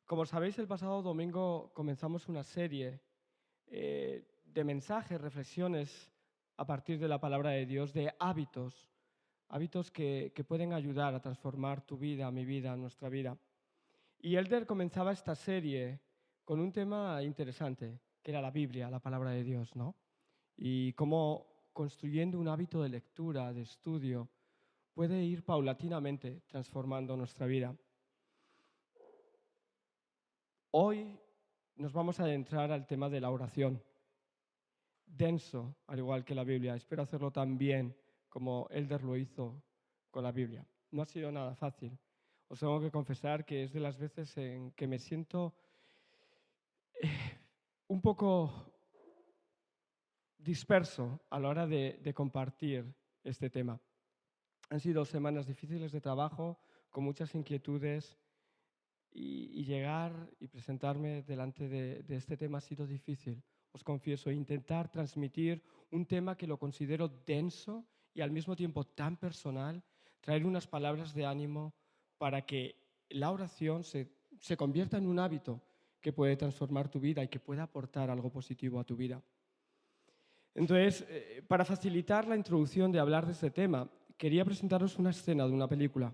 Como sabéis, el pasado domingo comenzamos una serie de mensajes, reflexiones a partir de la palabra de Dios, de hábitos, hábitos que pueden ayudar a transformar tu vida, mi vida, nuestra vida. Y Elder comenzaba esta serie con un tema interesante, que era la Biblia, la palabra de Dios, ¿no? Y cómo construyendo un hábito de lectura, de estudio, puede ir paulatinamente transformando nuestra vida. Hoy nos vamos a adentrar al tema de la oración. Denso, al igual que la Biblia. Espero hacerlo tan bien como Elder lo hizo con la Biblia. No ha sido nada fácil. Os tengo que confesar que es de las veces en que me siento un poco disperso a la hora de compartir este tema. Han sido semanas difíciles de trabajo, con muchas inquietudes, y llegar y presentarme delante de este tema ha sido difícil. Os confieso, intentar transmitir un tema que lo considero denso y al mismo tiempo tan personal, traer unas palabras de ánimo para que la oración se convierta en un hábito que puede transformar tu vida y que pueda aportar algo positivo a tu vida. Entonces, para facilitar la introducción de hablar de este tema, quería presentaros una escena de una película.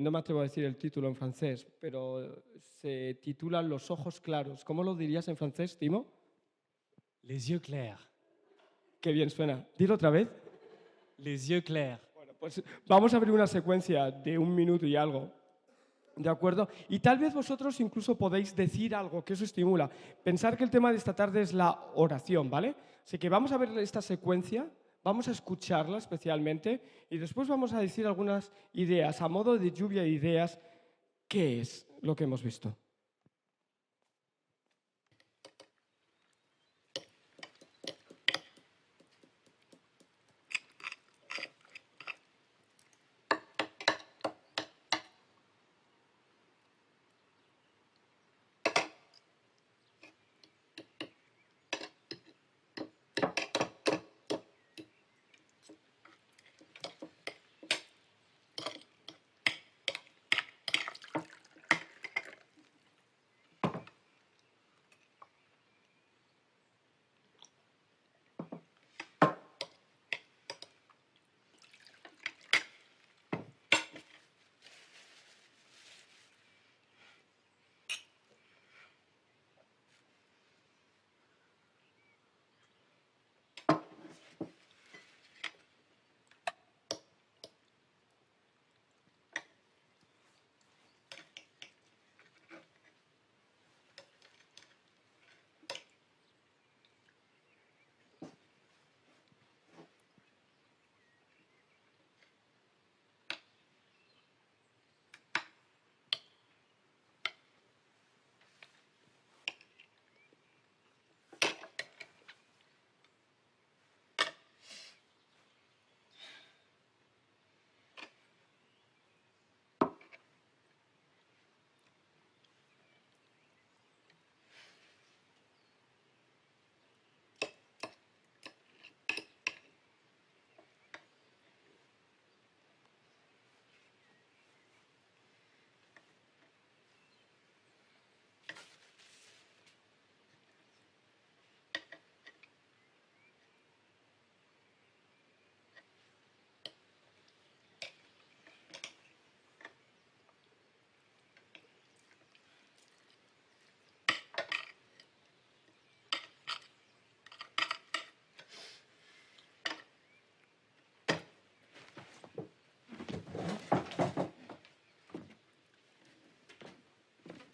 No me atrevo a decir el título en francés, pero se titula Los ojos claros. ¿Cómo lo dirías en francés, Timo? Les yeux clairs. Qué bien suena. Dilo otra vez. Les yeux clairs. Bueno, pues vamos a abrir una secuencia de 1 minuto y algo. ¿De acuerdo? Y tal vez vosotros incluso podéis decir algo que eso estimula. Pensar que el tema de esta tarde es la oración, ¿vale? Así que vamos a ver esta secuencia, vamos a escucharla especialmente y después vamos a decir algunas ideas, a modo de lluvia de ideas, ¿qué es lo que hemos visto?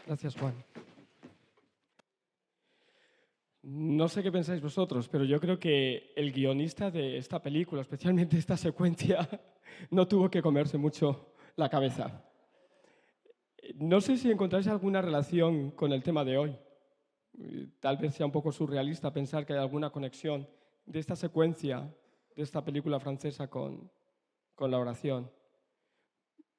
Gracias, Juan. No sé qué pensáis vosotros, pero yo creo que el guionista de esta película, especialmente esta secuencia, no tuvo que comerse mucho la cabeza. No sé si encontráis alguna relación con el tema de hoy. Tal vez sea un poco surrealista pensar que hay alguna conexión de esta secuencia, de esta película francesa con la oración.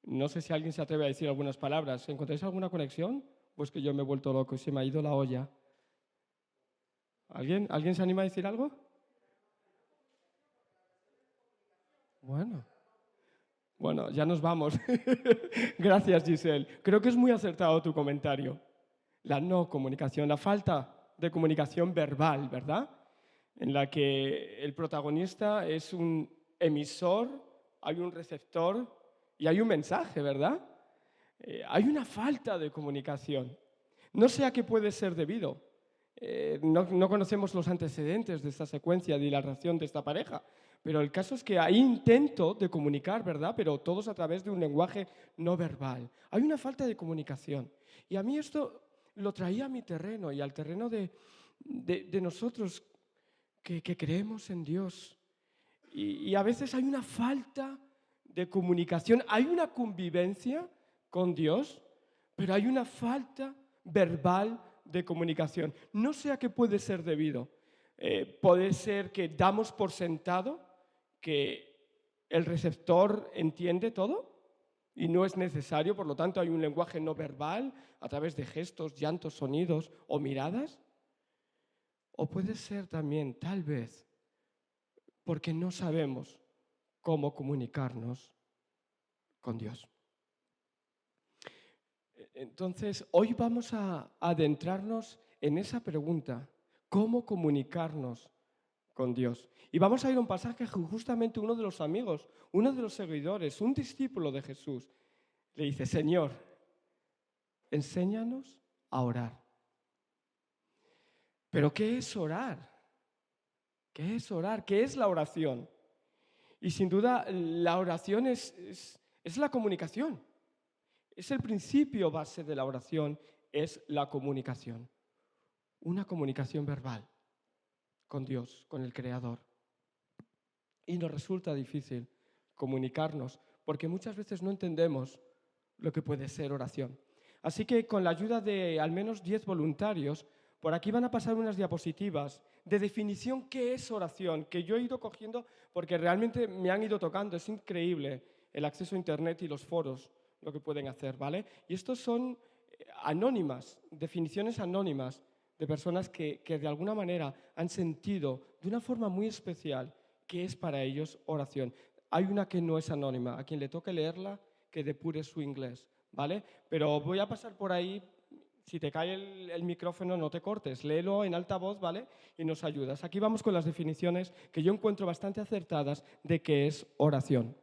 No sé si alguien se atreve a decir algunas palabras. ¿Encontráis alguna conexión? Pues que yo me he vuelto loco y se me ha ido la olla. ¿Alguien se anima a decir algo? Bueno, Bueno, ya nos vamos. Gracias, Giselle. Creo que es muy acertado tu comentario. La no comunicación, la falta de comunicación verbal, ¿verdad? En la que el protagonista es un emisor, hay un receptor y hay un mensaje, ¿verdad? Hay una falta de comunicación. No sé a qué puede ser debido. No conocemos los antecedentes de esta secuencia de la relación de esta pareja, pero el caso es que hay intento de comunicar, ¿verdad? Pero todos a través de un lenguaje no verbal. Hay una falta de comunicación. Y a mí esto lo traía a mi terreno y al terreno de nosotros que creemos en Dios. Y a veces hay una falta de comunicación, hay una convivencia con Dios, pero hay una falta verbal de comunicación. No sé a qué puede ser debido. Puede ser que damos por sentado que el receptor entiende todo y no es necesario, por lo tanto hay un lenguaje no verbal a través de gestos, llantos, sonidos o miradas. O puede ser también, tal vez, porque no sabemos cómo comunicarnos con Dios. Entonces, hoy vamos a adentrarnos en esa pregunta, ¿cómo comunicarnos con Dios? Y vamos a ir a un pasaje que justamente uno de los amigos, uno de los seguidores, un discípulo de Jesús, le dice, Señor, enséñanos a orar. ¿Pero qué es orar? ¿Qué es orar? ¿Qué es la oración? Y sin duda la oración es la comunicación. Es el principio base de la oración, es la comunicación. Una comunicación verbal con Dios, con el Creador. Y nos resulta difícil comunicarnos porque muchas veces no entendemos lo que puede ser oración. Así que con la ayuda de al menos 10 voluntarios, por aquí van a pasar unas diapositivas de definición qué es oración, que yo he ido cogiendo porque realmente me han ido tocando. Es increíble el acceso a Internet y los foros, lo que pueden hacer, ¿vale? Y estos son anónimas, definiciones anónimas de personas que de alguna manera han sentido de una forma muy especial qué es para ellos oración. Hay una que no es anónima, a quien le toque leerla, que depure su inglés, ¿vale? Pero voy a pasar por ahí, si te cae el micrófono no te cortes, léelo en alta voz, ¿vale? Y nos ayudas. Aquí vamos con las definiciones que yo encuentro bastante acertadas de qué es oración.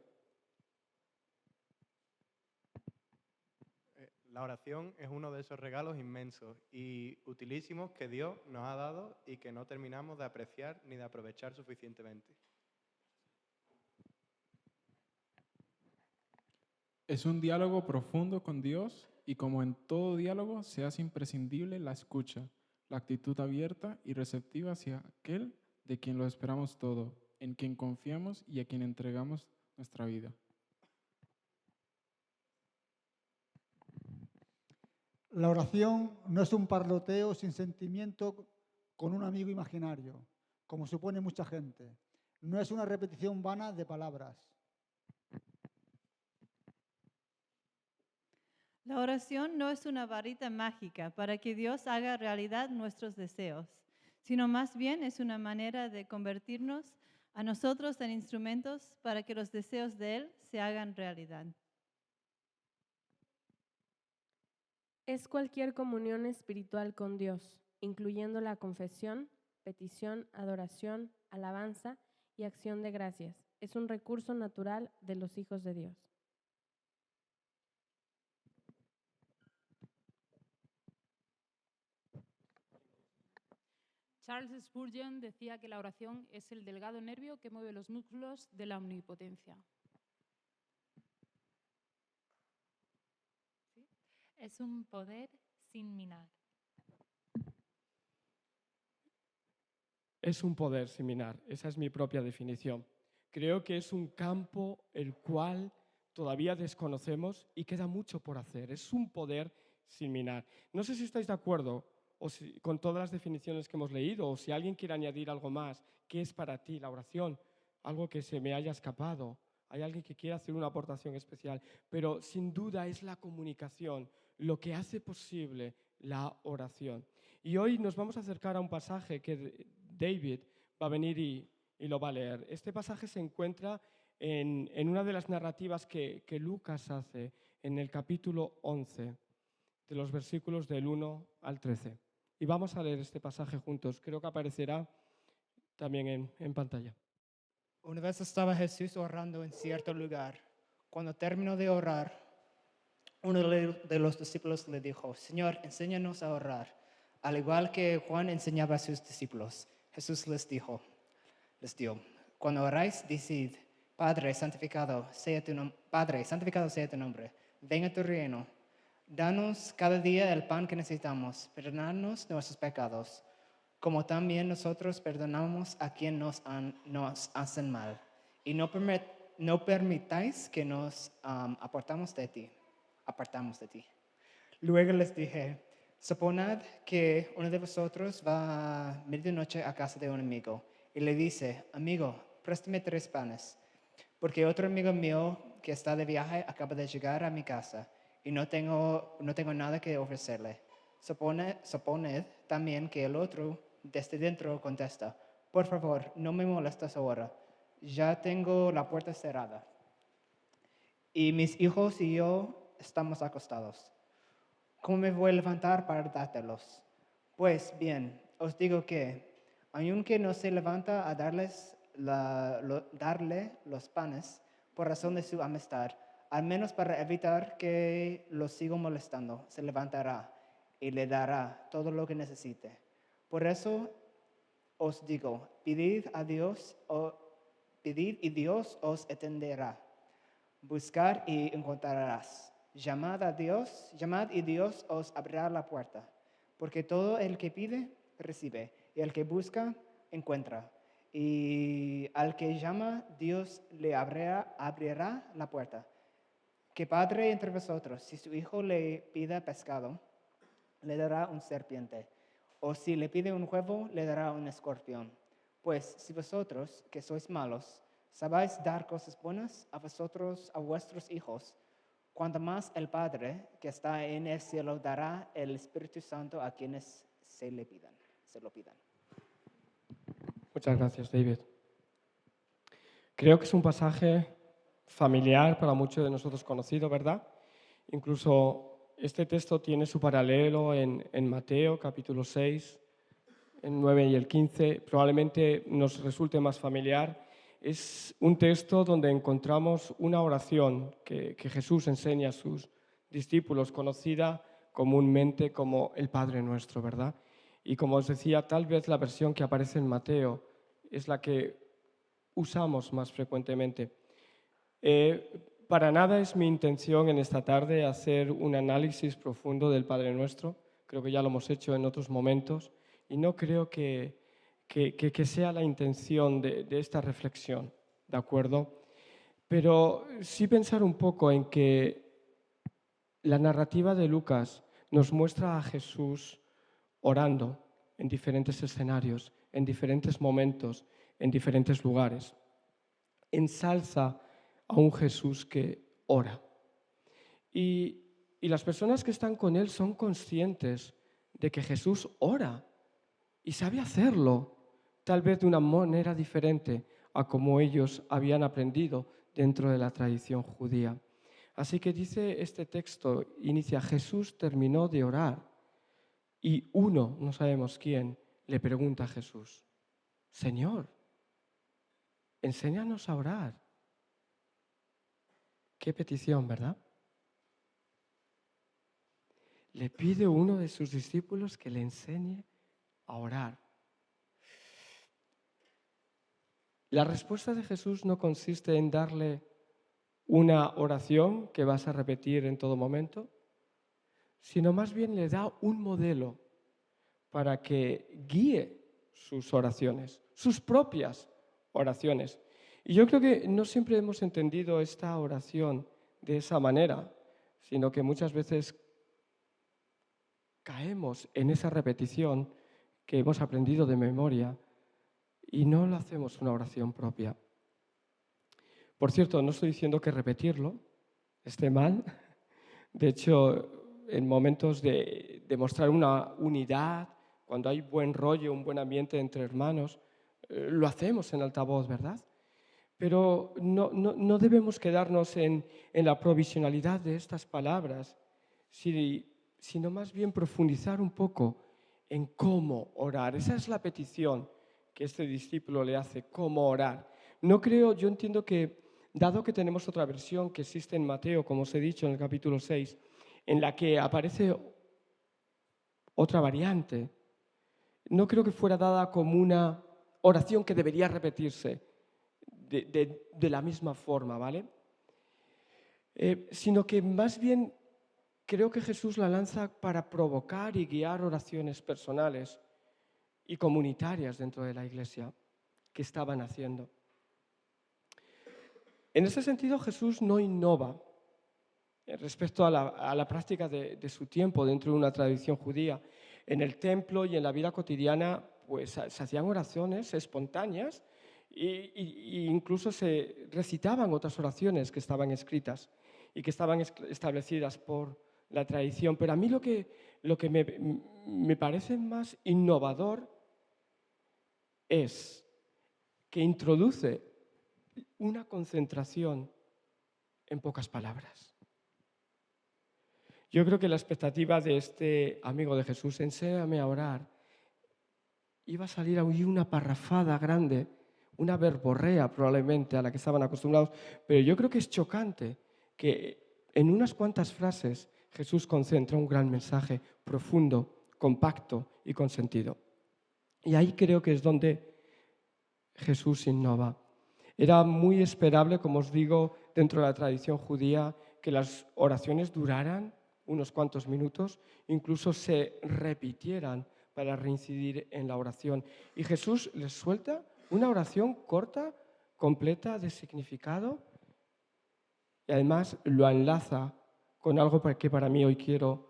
La oración es uno de esos regalos inmensos y utilísimos que Dios nos ha dado y que no terminamos de apreciar ni de aprovechar suficientemente. Es un diálogo profundo con Dios y como en todo diálogo se hace imprescindible la escucha, la actitud abierta y receptiva hacia aquel de quien lo esperamos todo, en quien confiamos y a quien entregamos nuestra vida. La oración no es un parloteo sin sentimiento con un amigo imaginario, como supone mucha gente. No es una repetición vana de palabras. La oración no es una varita mágica para que Dios haga realidad nuestros deseos, sino más bien es una manera de convertirnos a nosotros en instrumentos para que los deseos de Él se hagan realidad. Es cualquier comunión espiritual con Dios, incluyendo la confesión, petición, adoración, alabanza y acción de gracias. Es un recurso natural de los hijos de Dios. Charles Spurgeon decía que la oración es el delgado nervio que mueve los músculos de la omnipotencia. ¿Sí? Es un poder sin minar. Es un poder sin minar, esa es mi propia definición. Creo que es un campo el cual todavía desconocemos y queda mucho por hacer. Es un poder sin minar. No sé si estáis de acuerdo con todas las definiciones que hemos leído, o si alguien quiere añadir algo más. ¿Qué es para ti la oración? Algo que se me haya escapado. Hay alguien que quiera hacer una aportación especial. Pero sin duda es la comunicación lo que hace posible la oración. Y hoy nos vamos a acercar a un pasaje que David va a venir y lo va a leer. Este pasaje se encuentra en una de las narrativas que Lucas hace en el capítulo 11, de los versículos del 1 al 13. Y vamos a leer este pasaje juntos. Creo que aparecerá también en pantalla. Una vez estaba Jesús orando en cierto lugar. Cuando terminó de orar, uno de los discípulos le dijo, Señor, enséñanos a orar, al igual que Juan enseñaba a sus discípulos. Jesús les dio, cuando oráis, decid, Padre, santificado sea tu nombre, venga tu reino. Danos cada día el pan que necesitamos, perdonadnos nuestros pecados, como también nosotros perdonamos a quien nos hacen mal. Y no permitáis que nos apartamos de ti. Luego les dije, suponed que uno de vosotros va a medianoche a casa de un amigo y le dice, amigo, préstame 3 panes, porque otro amigo mío que está de viaje acaba de llegar a mi casa y no tengo nada que ofrecerle. Suponed también que el otro desde dentro contesta, por favor, no me molestes ahora, ya tengo la puerta cerrada. Y mis hijos y yo estamos acostados. ¿Cómo me voy a levantar para dártelos? Pues bien, os digo que, aunque no se levanta a darle los panes por razón de su amistad, al menos para evitar que los siga molestando, se levantará y le dará todo lo que necesite. Por eso os digo, pedid y Dios os atenderá. Buscar y encontrarás. Llamad y Dios os abrirá la puerta. Porque todo el que pide, recibe. Y el que busca, encuentra. Y al que llama, Dios le abrirá la puerta. ¿Qué padre entre vosotros, si su hijo le pide pescado, le dará un serpiente? O si le pide un huevo, le dará un escorpión. Pues si vosotros, que sois malos, sabéis dar cosas buenas a vuestros hijos, cuanto más el Padre que está en el cielo dará el Espíritu Santo a quienes se lo pidan. Muchas gracias, David. Creo que es un pasaje familiar para muchos de nosotros conocido, ¿verdad? Incluso este texto tiene su paralelo en Mateo, capítulo 6, el 9 y el 15. Probablemente nos resulte más familiar. Es un texto donde encontramos una oración que Jesús enseña a sus discípulos, conocida comúnmente como el Padre Nuestro, ¿verdad? Y como os decía, tal vez la versión que aparece en Mateo es la que usamos más frecuentemente. Para nada es mi intención en esta tarde hacer un análisis profundo del Padre Nuestro. Creo que ya lo hemos hecho en otros momentos y no creo que sea la intención de esta reflexión, ¿de acuerdo? Pero sí pensar un poco en que la narrativa de Lucas nos muestra a Jesús orando en diferentes escenarios, en diferentes momentos, en diferentes lugares. Ensalza a un Jesús que ora. Y las personas que están con él son conscientes de que Jesús ora y sabe hacerlo, tal vez de una manera diferente a como ellos habían aprendido dentro de la tradición judía. Así que dice este texto, inicia, Jesús terminó de orar y uno, no sabemos quién, le pregunta a Jesús, Señor, enséñanos a orar. Qué petición, ¿verdad? Le pide uno de sus discípulos que le enseñe a orar. La respuesta de Jesús no consiste en darle una oración que vas a repetir en todo momento, sino más bien le da un modelo para que guíe sus oraciones, sus propias oraciones. Y yo creo que no siempre hemos entendido esta oración de esa manera, sino que muchas veces caemos en esa repetición que hemos aprendido de memoria y no lo hacemos una oración propia. Por cierto, no estoy diciendo que repetirlo esté mal. De hecho, en momentos de demostrar una unidad, cuando hay buen rollo, un buen ambiente entre hermanos, lo hacemos en altavoz, ¿verdad? Pero no debemos quedarnos en la provisionalidad de estas palabras, sino más bien profundizar un poco en cómo orar. Esa es la petición que este discípulo le hace, cómo orar. Yo entiendo que, dado que tenemos otra versión que existe en Mateo, como os he dicho en el capítulo 6, en la que aparece otra variante, no creo que fuera dada como una oración que debería repetirse de la misma forma, ¿vale? Sino que más bien creo que Jesús la lanza para provocar y guiar oraciones personales y comunitarias dentro de la iglesia que estaban haciendo. En ese sentido, Jesús no innova respecto a la práctica de su tiempo dentro de una tradición judía. En el templo y en la vida cotidiana pues, se hacían oraciones espontáneas e incluso se recitaban otras oraciones que estaban escritas y que estaban establecidas por la tradición. Pero a mí lo que me parece más innovador es que introduce una concentración en pocas palabras. Yo creo que la expectativa de este amigo de Jesús, enséñame a orar, iba a salir ahí una parrafada grande, una verborrea probablemente a la que estaban acostumbrados, pero yo creo que es chocante que en unas cuantas frases Jesús concentra un gran mensaje profundo, compacto y con sentido. Y ahí creo que es donde Jesús innova. Era muy esperable, como os digo, dentro de la tradición judía, que las oraciones duraran unos cuantos minutos, incluso se repitieran para reincidir en la oración. Y Jesús les suelta una oración corta, completa, de significado, y además lo enlaza con algo que para mí hoy quiero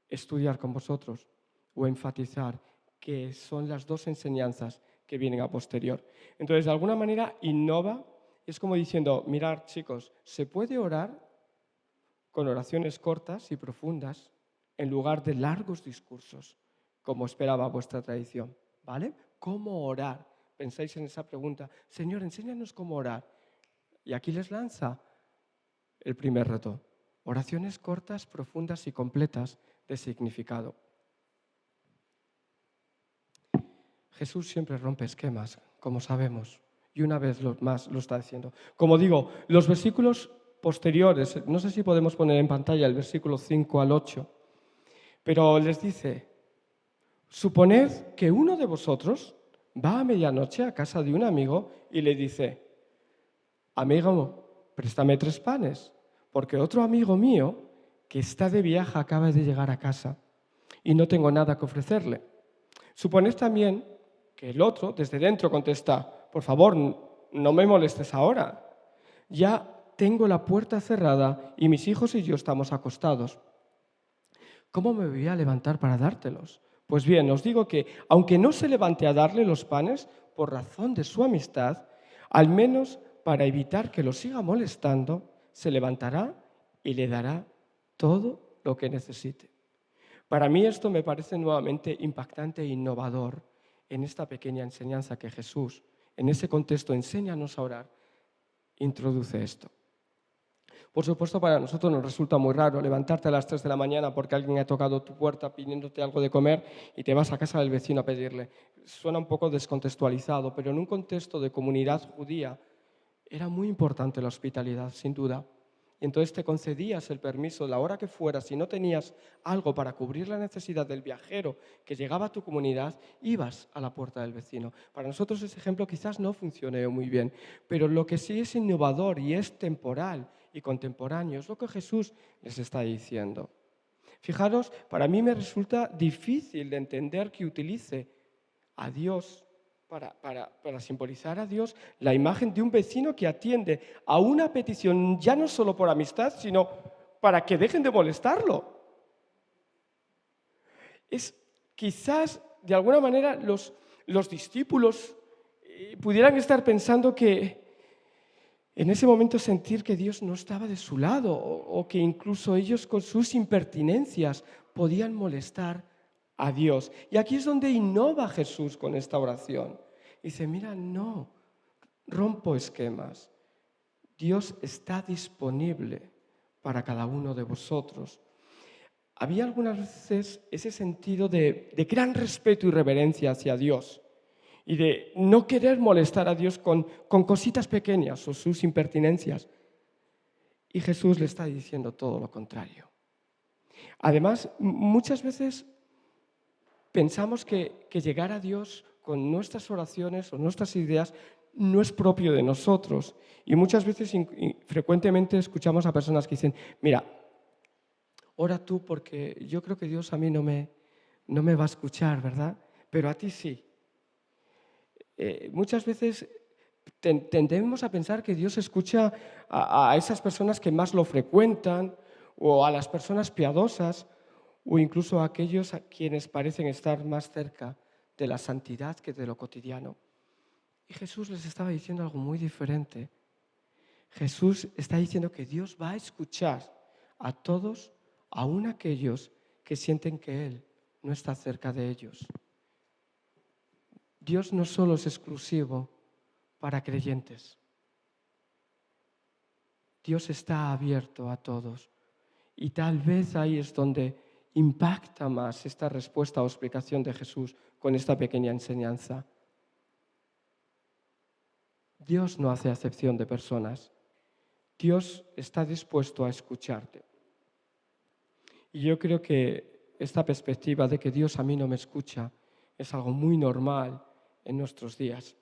estudiar con vosotros o enfatizar, que son las dos enseñanzas que vienen a posterior. Entonces, de alguna manera, innova, es como diciendo, mirad, chicos, se puede orar con oraciones cortas y profundas en lugar de largos discursos, como esperaba vuestra tradición, ¿vale? ¿Cómo orar? Pensáis en esa pregunta, Señor, enséñanos cómo orar. Y aquí les lanza el primer reto, oraciones cortas, profundas y completas de significado. Jesús siempre rompe esquemas, como sabemos, y una vez más lo está haciendo. Como digo, los versículos posteriores, no sé si podemos poner en pantalla el versículo 5 al 8, pero les dice, suponed que uno de vosotros va a medianoche a casa de un amigo y le dice, amigo, préstame 3 panes, porque otro amigo mío que está de viaje acaba de llegar a casa y no tengo nada que ofrecerle. Suponed también que el otro, desde dentro, contesta, por favor, no me molestes ahora. Ya tengo la puerta cerrada y mis hijos y yo estamos acostados. ¿Cómo me voy a levantar para dártelos? Pues bien, os digo que, aunque no se levante a darle los panes por razón de su amistad, al menos para evitar que lo siga molestando, se levantará y le dará todo lo que necesite. Para mí esto me parece nuevamente impactante e innovador en esta pequeña enseñanza que Jesús, en ese contexto, enséñanos a orar, introduce esto. Por supuesto, para nosotros nos resulta muy raro levantarte a las 3 de la mañana porque alguien ha tocado tu puerta pidiéndote algo de comer y te vas a casa del vecino a pedirle. Suena un poco descontextualizado, pero en un contexto de comunidad judía era muy importante la hospitalidad, sin duda. Y entonces te concedías el permiso, la hora que fuera, si no tenías algo para cubrir la necesidad del viajero que llegaba a tu comunidad, ibas a la puerta del vecino. Para nosotros ese ejemplo quizás no funcione muy bien, pero lo que sí es innovador y es temporal y contemporáneo es lo que Jesús les está diciendo. Fijaros, para mí me resulta difícil de entender que utilice a Dios para simbolizar a Dios la imagen de un vecino que atiende a una petición ya no solo por amistad, sino para que dejen de molestarlo. Es quizás, de alguna manera, los discípulos pudieran estar pensando que en ese momento sentir que Dios no estaba de su lado o que incluso ellos con sus impertinencias podían molestar a Dios. Y aquí es donde innova Jesús con esta oración. Dice, mira, no, rompo esquemas. Dios está disponible para cada uno de vosotros. Había algunas veces ese sentido de gran respeto y reverencia hacia Dios y de no querer molestar a Dios con cositas pequeñas o sus impertinencias. Y Jesús le está diciendo todo lo contrario. Además, muchas veces pensamos que llegar a Dios con nuestras oraciones o nuestras ideas no es propio de nosotros. Y muchas veces, frecuentemente, escuchamos a personas que dicen, mira, ora tú porque yo creo que Dios a mí no me va a escuchar, ¿verdad? Pero a ti sí. Muchas veces tendemos a pensar que Dios escucha a esas personas que más lo frecuentan o a las personas piadosas o incluso a aquellos a quienes parecen estar más cerca de la santidad que de lo cotidiano. Y Jesús les estaba diciendo algo muy diferente. Jesús está diciendo que Dios va a escuchar a todos, aun aquellos que sienten que Él no está cerca de ellos. Dios no solo es exclusivo para creyentes. Dios está abierto a todos. Y tal vez ahí es donde impacta más esta respuesta o explicación de Jesús con esta pequeña enseñanza. Dios no hace acepción de personas. Dios está dispuesto a escucharte. Y yo creo que esta perspectiva de que Dios a mí no me escucha es algo muy normal en nuestros días.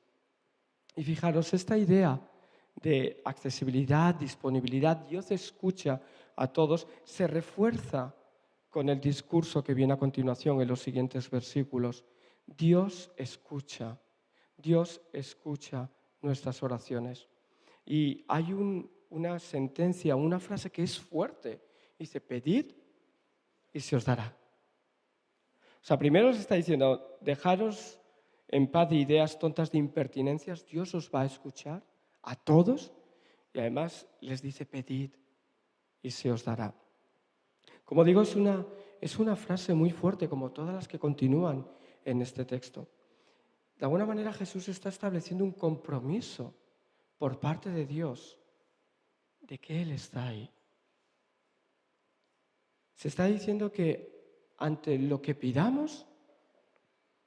Y fijaros, esta idea de accesibilidad, disponibilidad, Dios escucha a todos, se refuerza con el discurso que viene a continuación en los siguientes versículos. Dios escucha nuestras oraciones. Y hay una sentencia, una frase que es fuerte. Dice, pedid y se os dará. O sea, primero os está diciendo, dejaros en paz de ideas tontas, de impertinencias, Dios os va a escuchar a todos y además les dice, pedid y se os dará. Como digo, es una frase muy fuerte, como todas las que continúan en este texto. De alguna manera Jesús está estableciendo un compromiso por parte de Dios de que Él está ahí. Se está diciendo que ante lo que pidamos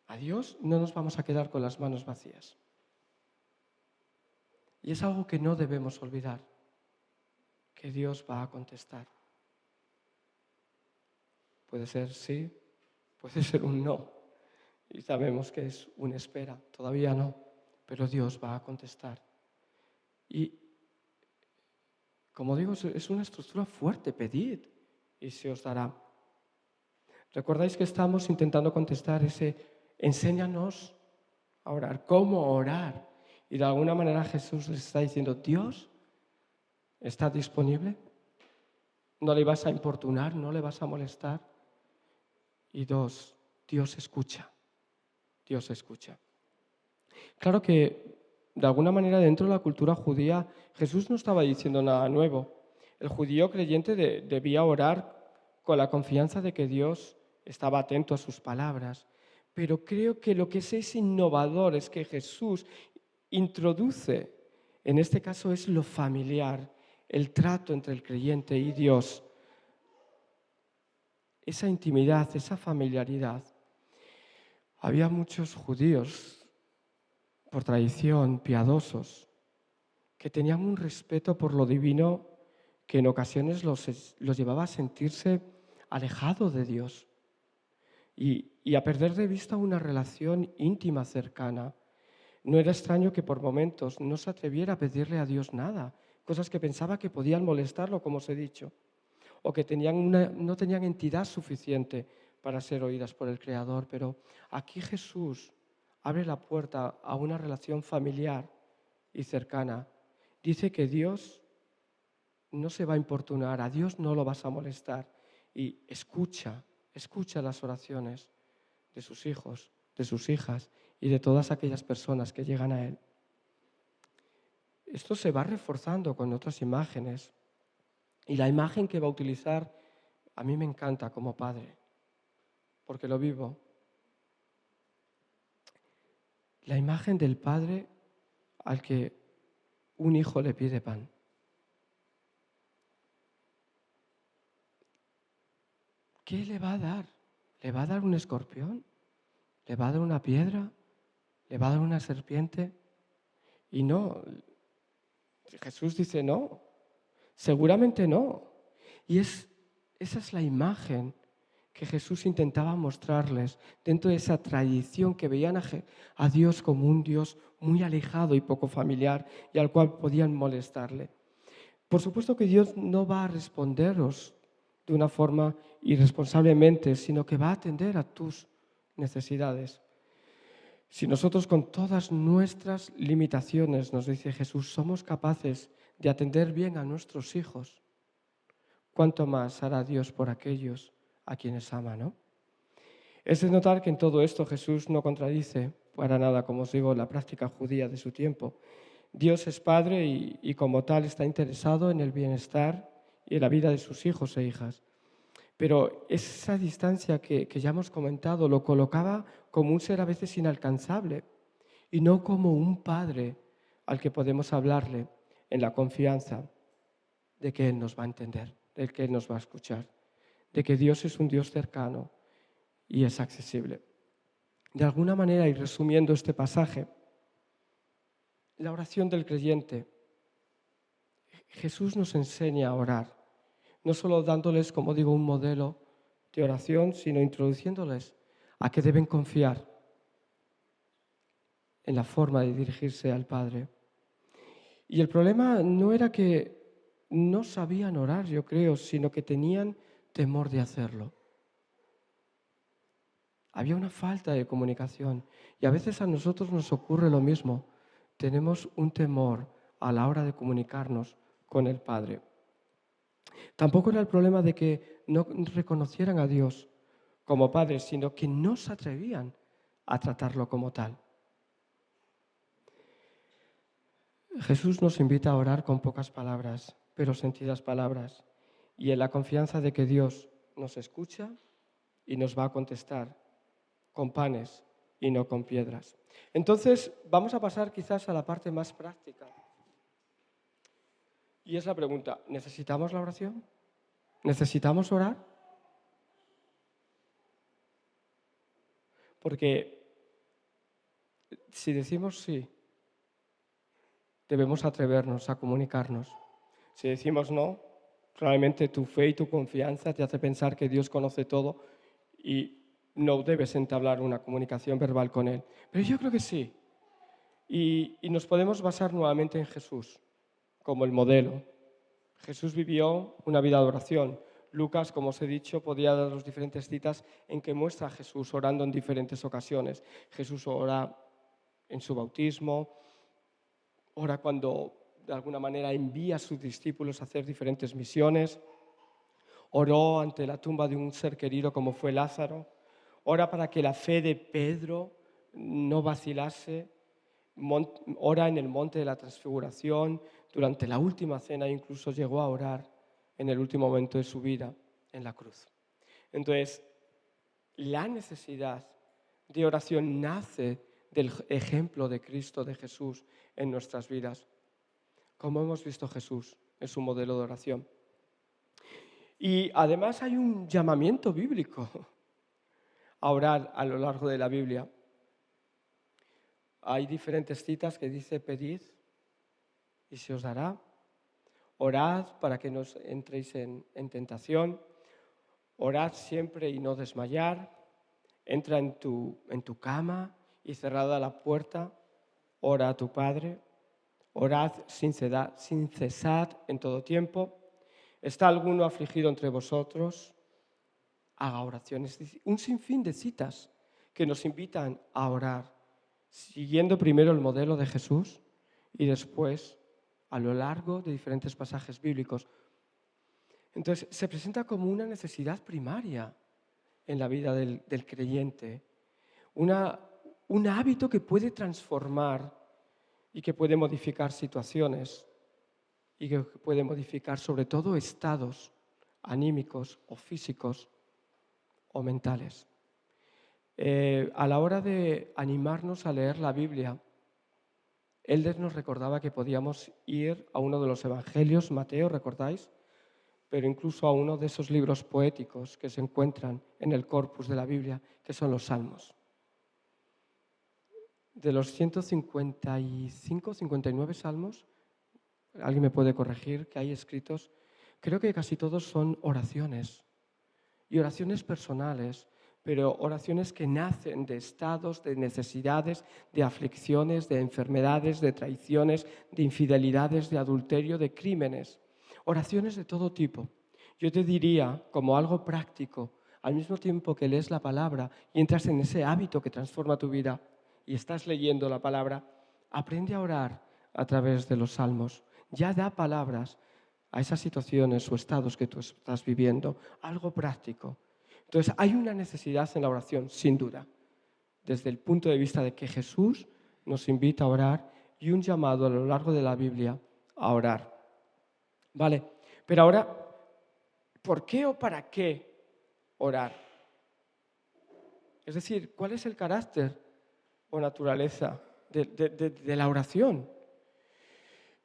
a Dios no nos vamos a quedar con las manos vacías. Y es algo que no debemos olvidar, que Dios va a contestar. Puede ser sí, puede ser un no. Y sabemos que es una espera, todavía no, pero Dios va a contestar. Y, como digo, es una estructura fuerte, pedid y se os dará. ¿Recordáis que estamos intentando contestar enséñanos a orar, cómo orar? Y de alguna manera Jesús les está diciendo, Dios está disponible, no le vas a importunar, no le vas a molestar. Y dos, Dios escucha. Dios escucha. Claro que, de alguna manera, dentro de la cultura judía, Jesús no estaba diciendo nada nuevo. El judío creyente debía orar con la confianza de que Dios estaba atento a sus palabras. Pero creo que lo que es innovador es que Jesús introduce, en este caso es lo familiar, el trato entre el creyente y Dios. Esa intimidad, esa familiaridad. Había muchos judíos, por tradición, piadosos, que tenían un respeto por lo divino que en ocasiones los llevaba a sentirse alejados de Dios y a perder de vista una relación íntima, cercana. No era extraño que por momentos no se atreviera a pedirle a Dios nada, cosas que pensaba que podían molestarlo, como os he dicho, o que no tenían entidad suficiente para ser oídas por el Creador. Pero aquí Jesús abre la puerta a una relación familiar y cercana. Dice que Dios no se va a importunar, a Dios no lo vas a molestar. Y escucha las oraciones de sus hijos, de sus hijas y de todas aquellas personas que llegan a Él. Esto se va reforzando con otras imágenes. Y la imagen que va a utilizar a mí me encanta como padre, porque lo vivo. La imagen del Padre al que un hijo le pide pan. ¿Qué le va a dar? ¿Le va a dar un escorpión? ¿Le va a dar una piedra? ¿Le va a dar una serpiente? Y no, Jesús dice no, seguramente no. Y esa es la imagen que Jesús intentaba mostrarles dentro de esa tradición que veían a Dios como un Dios muy alejado y poco familiar y al cual podían molestarle. Por supuesto que Dios no va a responderos de una forma irresponsablemente, sino que va a atender a tus necesidades. Si nosotros con todas nuestras limitaciones, nos dice Jesús, somos capaces de atender bien a nuestros hijos, ¿cuánto más hará Dios por aquellos a quienes ama, no? Es de notar que en todo esto Jesús no contradice para nada, como os digo, la práctica judía de su tiempo. Dios es Padre y como tal está interesado en el bienestar y en la vida de sus hijos e hijas. Pero esa distancia que ya hemos comentado lo colocaba como un ser a veces inalcanzable y no como un padre al que podemos hablarle en la confianza de que Él nos va a entender, de que Él nos va a escuchar, de que Dios es un Dios cercano y es accesible. De alguna manera, y resumiendo este pasaje, la oración del creyente, Jesús nos enseña a orar, no solo dándoles, como digo, un modelo de oración, sino introduciéndoles a que deben confiar en la forma de dirigirse al Padre. Y el problema no era que no sabían orar, yo creo, sino que tenían temor de hacerlo. Había una falta de comunicación y a veces a nosotros nos ocurre lo mismo. Tenemos un temor a la hora de comunicarnos con el Padre. Tampoco era el problema de que no reconocieran a Dios como Padre, sino que no se atrevían a tratarlo como tal. Jesús nos invita a orar con pocas palabras, pero sentidas palabras, y en la confianza de que Dios nos escucha y nos va a contestar con panes y no con piedras. Entonces, vamos a pasar quizás a la parte más práctica. Y es la pregunta, ¿necesitamos la oración? ¿Necesitamos orar? Porque si decimos sí, debemos atrevernos a comunicarnos. Si decimos no, probablemente tu fe y tu confianza te hace pensar que Dios conoce todo y no debes entablar una comunicación verbal con Él. Pero yo creo que sí. Y nos podemos basar nuevamente en Jesús como el modelo. Jesús vivió una vida de oración. Lucas, como os he dicho, podía dar las diferentes citas en que muestra a Jesús orando en diferentes ocasiones. Jesús ora en su bautismo, ora cuando de alguna manera envía a sus discípulos a hacer diferentes misiones, oró ante la tumba de un ser querido como fue Lázaro, ora para que la fe de Pedro no vacilase, ora en el monte de la transfiguración, durante la última cena incluso llegó a orar en el último momento de su vida en la cruz. Entonces, la necesidad de oración nace del ejemplo de Cristo, de Jesús en nuestras vidas. Como hemos visto, Jesús es un modelo de oración. Y además hay un llamamiento bíblico a orar a lo largo de la Biblia. Hay diferentes citas que dice, pedid y se os dará. Orad para que no entréis en tentación. Orad siempre y no desmayar. Entra en tu cama y cerrada la puerta, ora a tu Padre. Orad sin cesar en todo tiempo. ¿Está alguno afligido entre vosotros? Haga oraciones. Un sinfín de citas que nos invitan a orar, siguiendo primero el modelo de Jesús y después a lo largo de diferentes pasajes bíblicos. Entonces, se presenta como una necesidad primaria en la vida del creyente, un hábito que puede transformar y que puede modificar situaciones y que puede modificar sobre todo estados anímicos o físicos o mentales. A la hora de animarnos a leer la Biblia, Elder nos recordaba que podíamos ir a uno de los evangelios, Mateo, ¿recordáis? Pero incluso a uno de esos libros poéticos que se encuentran en el corpus de la Biblia, que son los Salmos. De los 155, 59 salmos, alguien me puede corregir, que hay escritos, creo que casi todos son oraciones. Y oraciones personales, pero oraciones que nacen de estados, de necesidades, de aflicciones, de enfermedades, de traiciones, de infidelidades, de adulterio, de crímenes. Oraciones de todo tipo. Yo te diría, como algo práctico, al mismo tiempo que lees la palabra y entras en ese hábito que transforma tu vida, y estás leyendo la palabra, aprende a orar a través de los salmos. Ya da palabras a esas situaciones o estados que tú estás viviendo, algo práctico. Entonces, hay una necesidad en la oración, sin duda, desde el punto de vista de que Jesús nos invita a orar y un llamado a lo largo de la Biblia a orar. Vale, pero ahora, ¿por qué o para qué orar? Es decir, ¿cuál es el carácter o naturaleza de la oración?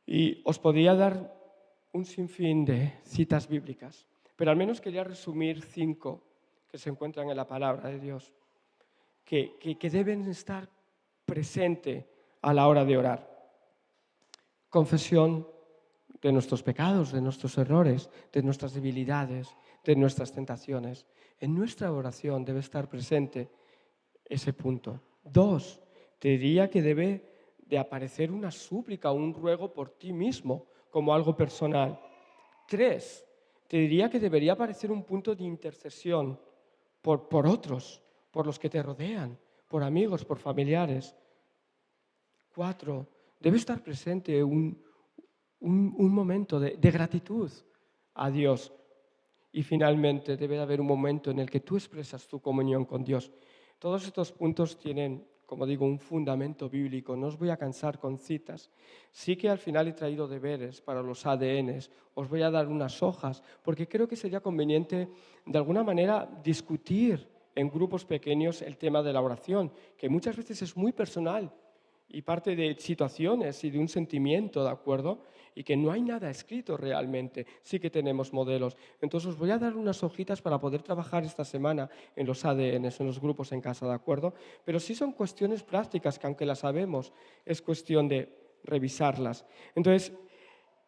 Y os podría dar un sinfín de citas bíblicas, pero al menos quería resumir 5 que se encuentran en la palabra de Dios, que deben estar presentes a la hora de orar. Confesión de nuestros pecados, de nuestros errores, de nuestras debilidades, de nuestras tentaciones. En nuestra oración debe estar presente ese punto. 2, te diría que debe de aparecer una súplica, un ruego por ti mismo, como algo personal. 3, te diría que debería aparecer un punto de intercesión por otros, por los que te rodean, por amigos, por familiares. 4, debe estar presente un momento de gratitud a Dios. Y finalmente debe de haber un momento en el que tú expresas tu comunión con Dios. Todos estos puntos tienen, como digo, un fundamento bíblico. No os voy a cansar con citas. Sí que al final he traído deberes para los ADNs. Os voy a dar unas hojas, porque creo que sería conveniente, de alguna manera, discutir en grupos pequeños el tema de la oración, que muchas veces es muy personal y parte de situaciones y de un sentimiento, ¿de acuerdo? Y que no hay nada escrito realmente. Sí que tenemos modelos. Entonces os voy a dar unas hojitas para poder trabajar esta semana en los ADNs, en los grupos en casa, ¿de acuerdo? Pero sí son cuestiones prácticas que, aunque las sabemos, es cuestión de revisarlas. Entonces,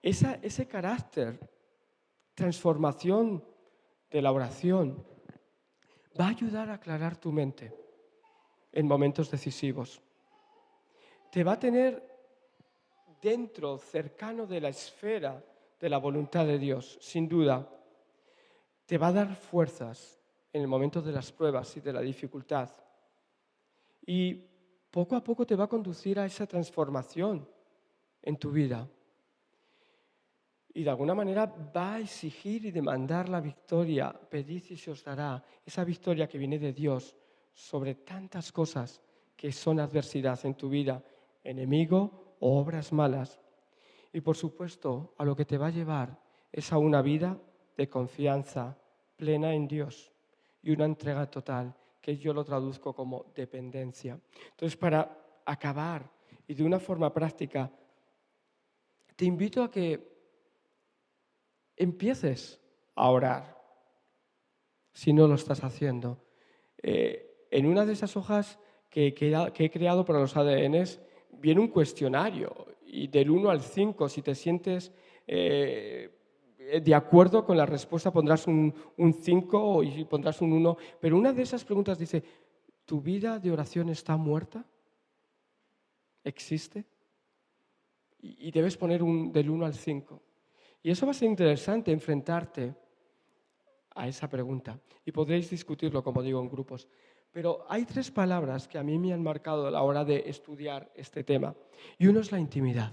ese carácter, transformación de la oración, va a ayudar a aclarar tu mente en momentos decisivos. Te va a tener dentro, cercano de la esfera de la voluntad de Dios, sin duda. Te va a dar fuerzas en el momento de las pruebas y de la dificultad. Y poco a poco te va a conducir a esa transformación en tu vida. Y de alguna manera va a exigir y demandar la victoria. Pedid y se os dará. Esa victoria que viene de Dios sobre tantas cosas que son adversidad en tu vida, enemigo o obras malas. Y por supuesto, a lo que te va a llevar es a una vida de confianza plena en Dios y una entrega total, que yo lo traduzco como dependencia. Entonces, para acabar y de una forma práctica, te invito a que empieces a orar, si no lo estás haciendo. En una de esas hojas que he creado para los ADNs, viene un cuestionario y del 1 al 5, si te sientes de acuerdo con la respuesta, pondrás un 5 y pondrás un 1. Pero una de esas preguntas dice, ¿tu vida de oración está muerta? ¿Existe? Y debes poner del 1 al 5. Y eso va a ser interesante, enfrentarte a esa pregunta. Y podréis discutirlo, como digo, en grupos. Pero hay 3 palabras que a mí me han marcado a la hora de estudiar este tema. Y uno es la intimidad.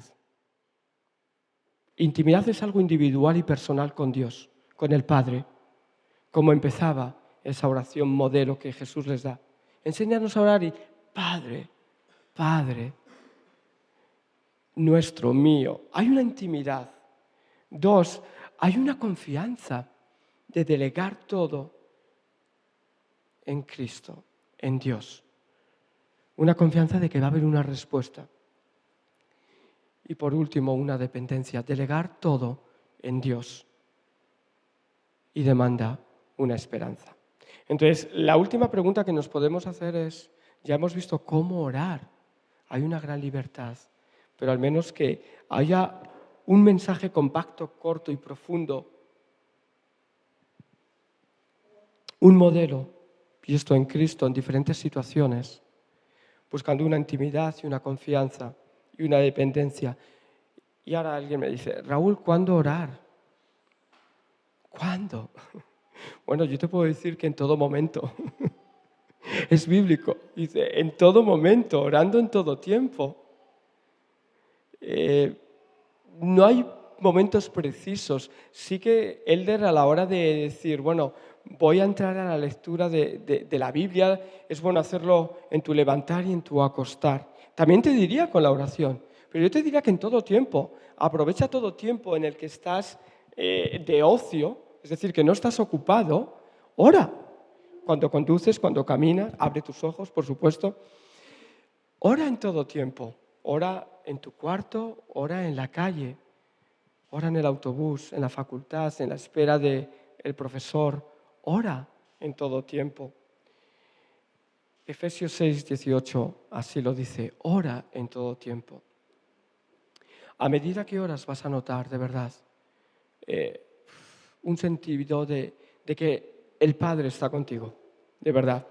Intimidad es algo individual y personal con Dios, con el Padre. Como empezaba esa oración modelo que Jesús les da. Enséñanos a orar y Padre, Padre, nuestro, mío. Hay una intimidad. 2, hay una confianza de delegar todo en Cristo, en Dios. Una confianza de que va a haber una respuesta. Y por último, una dependencia, delegar todo en Dios. Y demanda una esperanza. Entonces, la última pregunta que nos podemos hacer es, ya hemos visto cómo orar, hay una gran libertad, pero al menos que haya un mensaje compacto, corto y profundo, un modelo visto en Cristo en diferentes situaciones, buscando una intimidad y una confianza y una dependencia. Y ahora alguien me dice, Raúl, ¿cuándo orar? ¿Cuándo? Bueno, yo te puedo decir que en todo momento. Es bíblico. Dice, en todo momento, orando en todo tiempo. No hay momentos precisos. Sí que Elder, a la hora de decir, bueno, voy a entrar a la lectura de la Biblia, es bueno hacerlo en tu levantar y en tu acostar. También te diría con la oración, pero yo te diría que en todo tiempo. Aprovecha todo tiempo en el que estás de ocio, es decir, que no estás ocupado, ora. Cuando conduces, cuando caminas, abre tus ojos, por supuesto. Ora en todo tiempo. Ora en tu cuarto, ora en la calle, ora en el autobús, en la facultad, en la espera del profesor. Ora en todo tiempo. Efesios 6, 18, así lo dice, ora en todo tiempo. A medida que oras vas a notar, de verdad, un sentido de que el Padre está contigo, de verdad.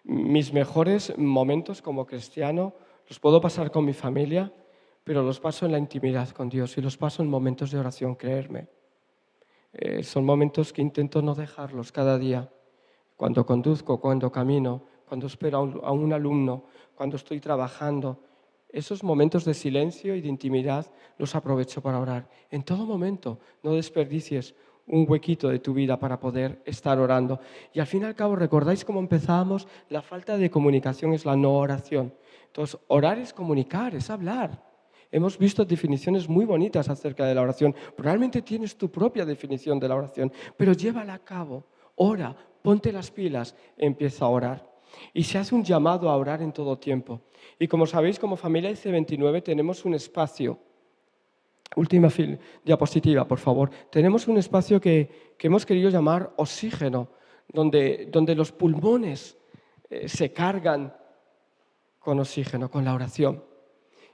Mis mejores momentos como cristiano los puedo pasar con mi familia, pero los paso en la intimidad con Dios y los paso en momentos de oración, creerme. Son momentos que intento no dejarlos cada día. Cuando conduzco, cuando camino, cuando espero a un alumno, cuando estoy trabajando. Esos momentos de silencio y de intimidad los aprovecho para orar. En todo momento, no desperdicies un huequito de tu vida para poder estar orando. Y al fin y al cabo, ¿recordáis cómo empezábamos? La falta de comunicación es la no oración. Entonces, orar es comunicar, es hablar. Hemos visto definiciones muy bonitas acerca de la oración. Probablemente tienes tu propia definición de la oración, pero llévala a cabo. Ora, ponte las pilas, empieza a orar. Y se hace un llamado a orar en todo tiempo. Y como sabéis, como familia IC29 tenemos un espacio. Última diapositiva, por favor. Tenemos un espacio que hemos querido llamar oxígeno, donde los pulmones se cargan con oxígeno, con la oración.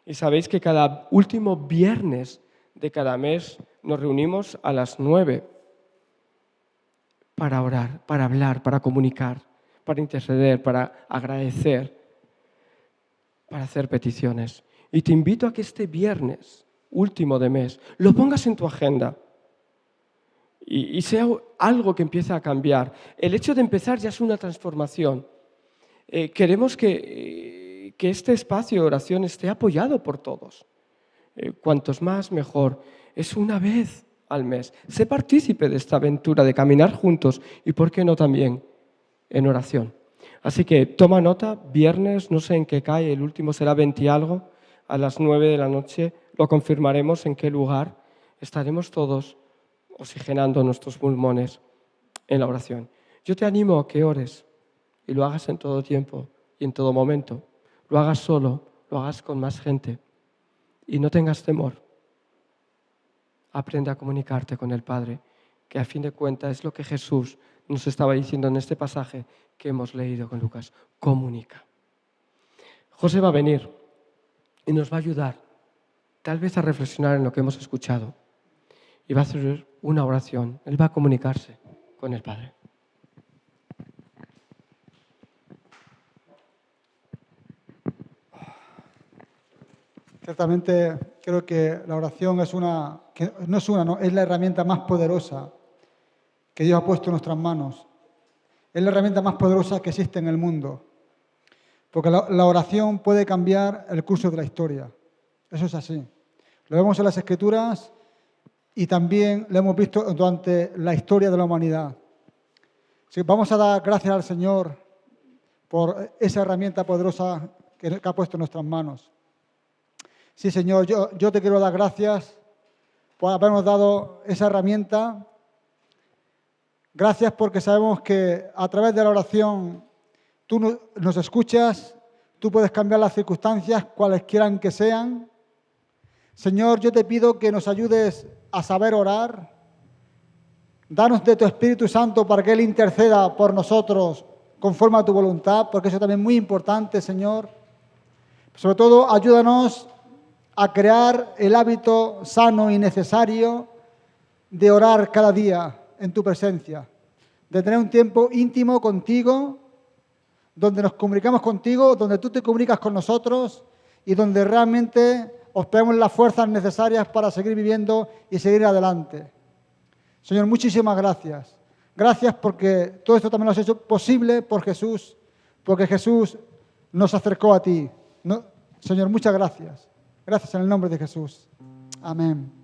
Y sabéis que cada último viernes de cada mes nos reunimos a las 9 para orar, para hablar, para comunicar, para interceder, para agradecer, para hacer peticiones. Y te invito a que este viernes último de mes, lo pongas en tu agenda y sea algo que empiece a cambiar. El hecho de empezar ya es una transformación. Queremos que este espacio de oración esté apoyado por todos. Cuantos más, mejor. Es una vez al mes. Sé partícipe de esta aventura de caminar juntos y, ¿por qué no también en oración? Así que toma nota, viernes, no sé en qué cae, el último será 20 y algo, a las 9 de la noche. Lo confirmaremos en qué lugar. Estaremos todos oxigenando nuestros pulmones en la oración. Yo te animo a que ores y lo hagas en todo tiempo y en todo momento. Lo hagas solo, lo hagas con más gente y no tengas temor. Aprende a comunicarte con el Padre, que a fin de cuentas es lo que Jesús nos estaba diciendo en este pasaje que hemos leído con Lucas. Comunica. José va a venir y nos va a ayudar tal vez a reflexionar en lo que hemos escuchado. Y va a hacer una oración. Él va a comunicarse con el Padre. Ciertamente creo que la oración es es la herramienta más poderosa que Dios ha puesto en nuestras manos. Es la herramienta más poderosa que existe en el mundo. Porque la oración puede cambiar el curso de la historia. Eso es así. Lo vemos en las Escrituras y también lo hemos visto durante la historia de la humanidad. Así que vamos a dar gracias al Señor por esa herramienta poderosa que ha puesto en nuestras manos. Sí, Señor, yo te quiero dar gracias por habernos dado esa herramienta. Gracias porque sabemos que a través de la oración tú nos escuchas, tú puedes cambiar las circunstancias, cualesquiera que sean. Señor, yo te pido que nos ayudes a saber orar. Danos de tu Espíritu Santo para que Él interceda por nosotros conforme a tu voluntad, porque eso también es muy importante, Señor. Sobre todo, ayúdanos a crear el hábito sano y necesario de orar cada día en tu presencia, de tener un tiempo íntimo contigo, donde nos comunicamos contigo, donde tú te comunicas con nosotros y donde realmente obtenemos las fuerzas necesarias para seguir viviendo y seguir adelante. Señor, muchísimas gracias. Gracias porque todo esto también lo has hecho posible por Jesús, porque Jesús nos acercó a ti. Señor, muchas gracias. Gracias en el nombre de Jesús. Amén.